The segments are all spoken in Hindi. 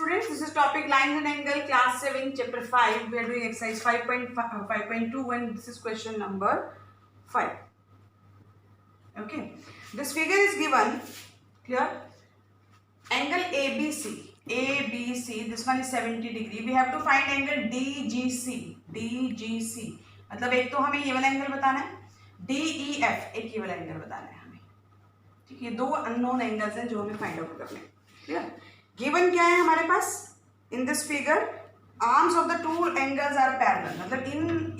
students, this is topic lines and angle, class 7, chapter 5. We are doing exercise 5.2 and this is question number 5. Okay, this figure is given, clear? Angle ABC, this one is 70 degree. We have to find angle DGC. मतलब एक तो हमें ये वाला एंगल बताना है, DEF एक ये वाला एंगल बताना है हमें, ठीक है? दो अननोन एंगल्स हैं जो हमें फाइंड आउट करने हैं, क्लियर? गिवन क्या है हमारे पास in this figure, arms of the two angles are parallel, मतलब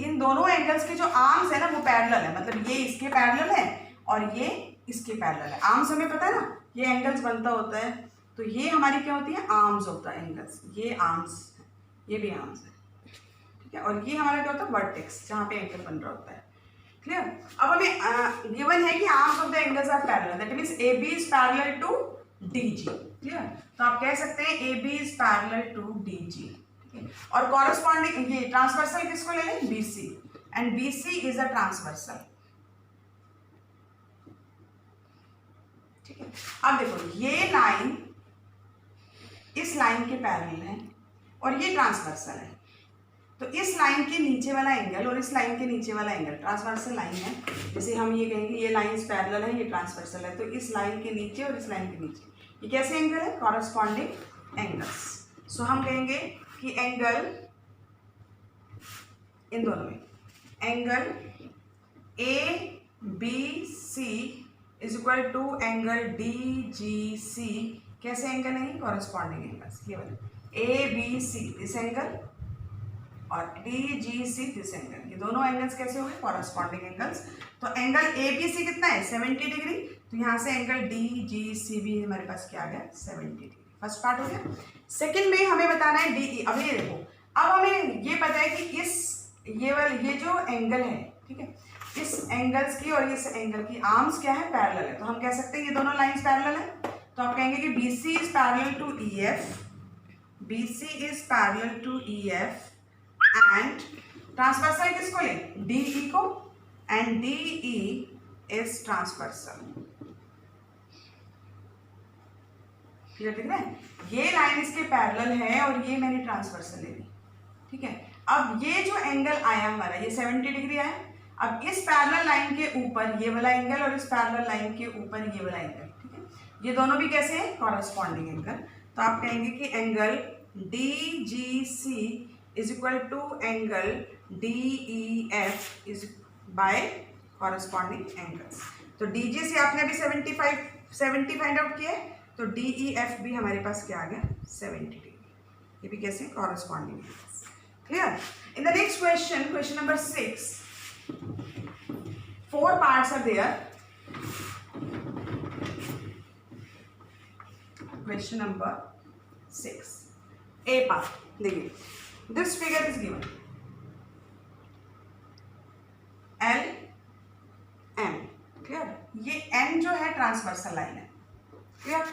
इन दोनों एंगल्स के जो आर्म्स है ना वो पैरेलल है, मतलब ये इसके पैरेलल है और ये इसके पैरेलल है। आर्म्स हमें पता है ना, ये एंगल्स बनता होता है, तो ये हमारी क्या होती है, आर्म्स होता है एंगल्स, ये आर्म्स, ये भी आर्म्स है, ठीक है? और ये हमारा क्या होता है, वर्टेक्स, जहाँ पे एंगल बन रहा होता है, क्लियर? अब हमें गिवन है कि arms of the angles are parallel, that means AB is parallel to DG, clear? तो आप कह सकते हैं AB is parallel to DG, ठीक है? और कॉरेस्पॉन्डिंग ये ट्रांसवर्सल किसको ले लें, BC, and BC is a transversal, ठीक है? अब देखो ये लाइन इस लाइन के पैरेलल है और ये ट्रांसवर्सल है, तो इस लाइन के नीचे वाला एंगल और इस लाइन के नीचे वाला एंगल ट्रांसवर्सल लाइन है, जैसे हम ये कहेंगे ये लाइंस पैरेलल है, ये ट्रांसवर्सल है, तो इस लाइन के नीचे और इस लाइन के नीचे ये कैसे एंगल है, कॉरेस्पॉन्डिंग एंगल्स। सो हम कहेंगे कि एंगल इन दोनों में angle ABC is equal to angle DGC, कैसे एंगल है, कॉरेस्पॉन्डिंग एंगल्स, केवल ABC दिस एंगल और DGC दिस एंगल, ये दोनों एंगल्स कैसे हो गए, कॉरेस्पॉन्डिंग एंगल्स। तो एंगल ABC कितना है, 70 डिग्री, तो यहाँ से एंगल DGC भी हमारे पास क्या आ गया, 70 डिग्री। फर्स्ट पार्ट हो गया। सेकंड में हमें बताना है DE। अब ये देखो, अब हमें ये पता है कि ये जो एंगल है, ठीक है, इस एंगल्स की और इस एंगल की आर्म्स क्या है, पैरेलल है, तो हम कह सकते हैं ये दोनों लाइंस पैरेलल है, तो आप कहेंगे कि BC is parallel to EF, BC is parallel to EF and transversal किसको लें, DE को, and DE is transversal, clear दिख रहा है? ये लाइन इसके पैरेलल है और ये मैंने ट्रांसवर्सल ले ली, ठीक है? अब ये जो एंगल आया हमारा, ये 70 डिग्री आया, अब इस पैरेलल लाइन के ऊपर ये वाला एंगल और इस पैरेलल लाइन के ऊपर ये वाला एंगल, ठीक है? ये दोनों भी कैसे हैं, कॉरेस्पॉन्डिंग एंगल, तो आप कहेंगे कि angle DGC is equal to angle DEF is by corresponding angles. तो DGC आपने अभी 70 फाइंड आउट किया है, तो DEF भी हमारे पास क्या आ गया, 70 डिग्री, ये भी कैसे, corresponding angles, clear? In the next question, question number 6, 4 parts are there. Question number 6, A part, देखिए, this figure is given, L M, clear? ये N जो है ट्रांसवर्सल लाइन है, क्लियर?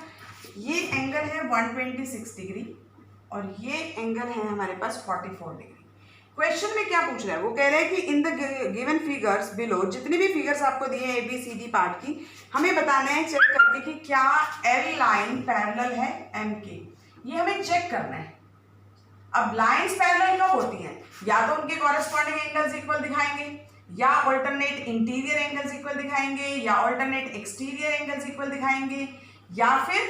ये एंगल है 126 डिग्री और ये एंगल है हमारे पास 44 डिग्री। क्वेश्चन में क्या पूछ रहा है, वो कह रहे हैं कि in the given figures below, जितने भी फिगर्स आपको दिए हैं ABCD पार्ट की, हमें बताना है चेक करके कि क्या L लाइन पैरेलल है M की, ये हमें चेक करना है। अब लाइंस पैरेलल कब होती हैं, या तो उनके कॉरेस्पॉन्डिंग एंगल्स इक्वल दिखाएंगे, या ऑल्टरनेट इंटीरियर एंगल्स इक्वल दिखाएंगे, या ऑल्टरनेट एक्सटीरियर एंगल्स इक्वल दिखाएंगे, या फिर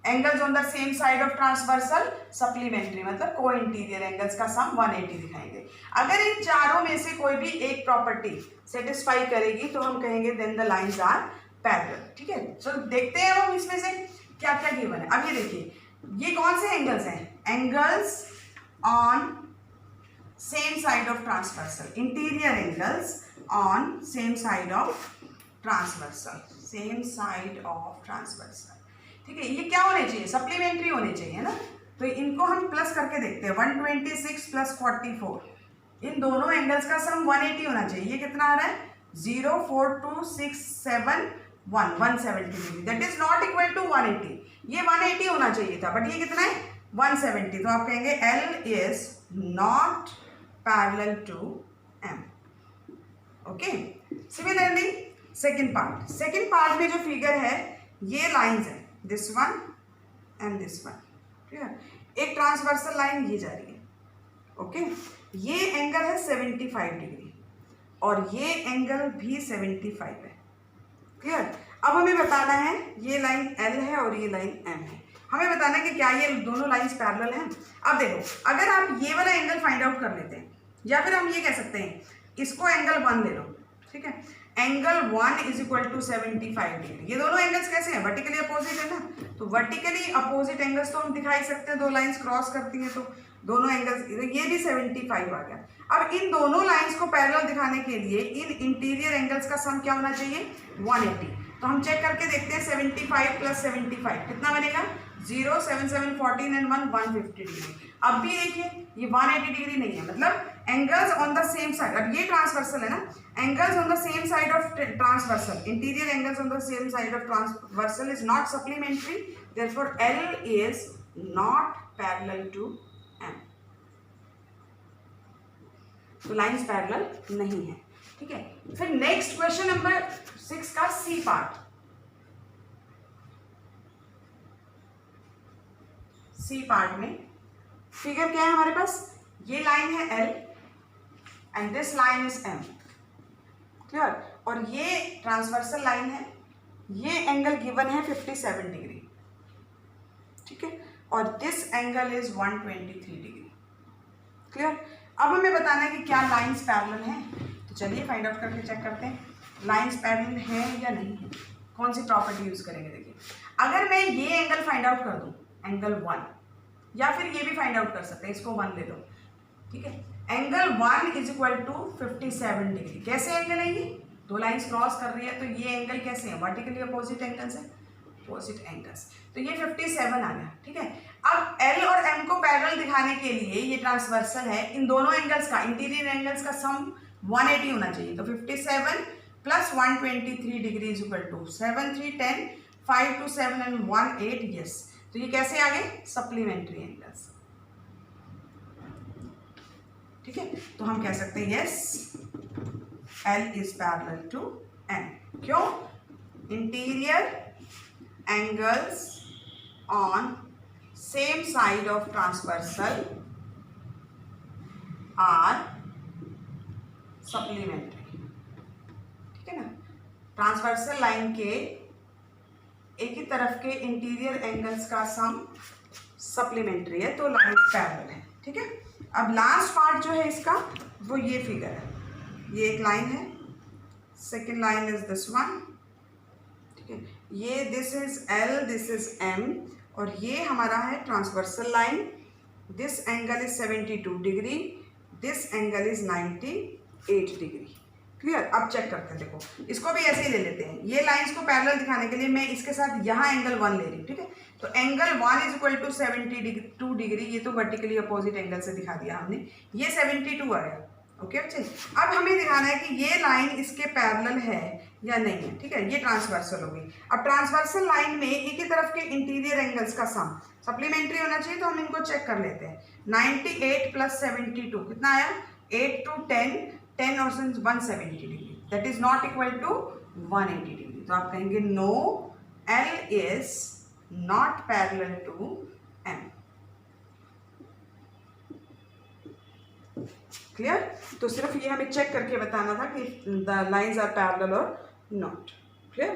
angles on the same side of transversal supplementary, मतलब को इंटीरियर एंगल्स का सम 180 दिखाएंगे। अगर इन चारों में से कोई भी एक प्रॉपर्टी सेटिस्फाई करेगी तो हम कहेंगे then the lines are parallel, ठीक है? तो देखते हैं हम इसमें से क्या क्या गिवन है। अब ये देखिए, ये कौन से एंगल्स हैं, angles on same side of transversal, interior angles on same side of transversal, same side of transversal, ठीक है? ये क्या होने चाहिए, सप्लीमेंट्री होने चाहिए ना, तो इनको हम प्लस करके देखते हैं, 126 प्लस 44, इन दोनों एंगल्स का सम 180 होना चाहिए। ये कितना आ रहा है, 04267 170 degree, that is not equal to 180, ये 180 होना चाहिए था, बट ये कितना है, 170, तो आप कहेंगे L is not parallel to M, okay? Similarly second part में जो फिगर है, ये लाइंस है, this one and this one, clear? एक ट्रांसवर्सल लाइन ये जा रही है, ओके। ये एंगल है 75 डिग्री और ये एंगल भी 75 है, क्लियर। अब हमें बताना है ये लाइन L है और ये लाइन M है, हमें बताना है कि क्या ये दोनों लाइंस पैरेलल हैं। अब देखो, अगर आप ये वाला एंगल फाइंड आउट कर लेते हैं, या फिर हम ये कह सकते हैं इसको एंगल 1 ले लो, ठीक है। Angle 1 is equal to 75 degree. ये दोनों एंगल्स कैसे हैं, वर्टिकली अपोजिट है ना, तो वर्टिकली अपोजिट एंगल्स तो हम दिखा ही सकते हैं, दो लाइंस क्रॉस करती हैं तो दोनों एंगल्स, ये भी 75 आ गया। अब इन दोनों लाइंस को पैरेलल दिखाने के लिए इन इंटीरियर एंगल्स का सम क्या होना चाहिए, 180। तो हम चेक करके देखते हैं 75 प्लस 75 कितना बनेगा, 0, 7, 7, 14 एंड 1, 150 डिग्री। अब भी देखिए ये 180 डिग्री नहीं है, मतलब angles on the same side. अब ये ट्रांसवर्सल है ना, angles on the same side of transversal, interior angles on the same side of transversal is not supplementary, therefore L is not parallel to M। तो लाइंस पैरेलल नहीं है, ठीक है। फिर नेक्स्ट क्वेश्चन नंबर 6 का सी पार्ट। सी पार्ट में फिगर क्या है हमारे पास, ये लाइन है L and this line is M, clear. और ये ट्रांसवर्सल लाइन है, ये एंगल गिवन है 57 डिग्री, ठीक है, और this angle is 123 degree, clear. अब हमें बताना है कि क्या लाइंस पैरेलल हैं, तो चलिए फाइंड आउट करके चेक करते हैं लाइंस पैरेलल हैं या नहीं है। कौन सी प्रॉपर्टी यूज करेंगे, देखिए अगर मैं ये एंगल फाइंड आउट कर दूं, एंगल 1, या फिर ये भी फाइंड आउट कर सकते हैं, इसको 1 ले लो, ठीक है। Angle 1 is equal to 57 degree. कैसे एंगल है ये, दो लाइंस क्रॉस कर रही है, तो ये एंगल कैसे है, वर्टिकली अपोजिट एंगल्स है, अपोजिट एंगल्स, तो ये 57 आ गया, ठीक है। अब L और M को पैरेलल दिखाने के लिए ये ट्रांसवर्सल है, इन दोनों एंगल्स का, इंटीरियर एंगल्स का सम 180 होना चाहिए, तो 57 plus 123 degree is equal to 7, 3, 10, 5, 2, 7 and 1, 8, yes. तो ये कैसे आ गए, सप्लीमेंट्री एंगल्स, ठीक है। तो हम कह सकते हैं yes L is parallel to M। क्यों, interior angles on same side of transversal are supplementary, ठीक है ना। ट्रांसवर्सल लाइन के एक ही तरफ के इंटीरियर एंगल्स का सम सप्लीमेंट्री है, तो लाइन पैरेलल है, ठीक है। अब लास्ट पार्ट जो है इसका वो ये फिगर है, ये एक लाइन है, second line is this one, ठीक है। ये this is L, this is M, और ये हमारा है transversal line, this angle is 72 degree, this angle is 98 degree, clear. अब चेक करते हैं, देखो इसको भी ऐसे ही ले लेते हैं, ये लाइंस को पैरेलल दिखाने के लिए मैं इसके साथ यहाँ एंगल 1 ले रही हूँ, ठीक है। तो angle 1 is equal to 72 degree, ये तो वर्टिकली अपोजिट एंगल से दिखा दिया हमने, ये 72 आ गया, ओके बच्चे। अब हमें दिखाना है कि ये लाइन इसके पैरेलल है या नहीं है, ठीक है, ये ट्रांसवर्सल हो गई। अब ट्रांसवर्सल लाइन में एक ही तरफ के इंटीरियर एंगल्स का सम सप्लीमेंट्री होना चाहिए, तो हम इनको चेक कर लेते हैं। 98 प्लस 72 कितना आया, 8 to 10, 10 और 170 degree, that is not equal to 180 degree. तो आप कहेंगे no, L is not parallel to M, clear. तो सिर्फ ये हमें चेक करके बताना था कि द लाइंस आर पैरेलल और नॉट, क्लियर।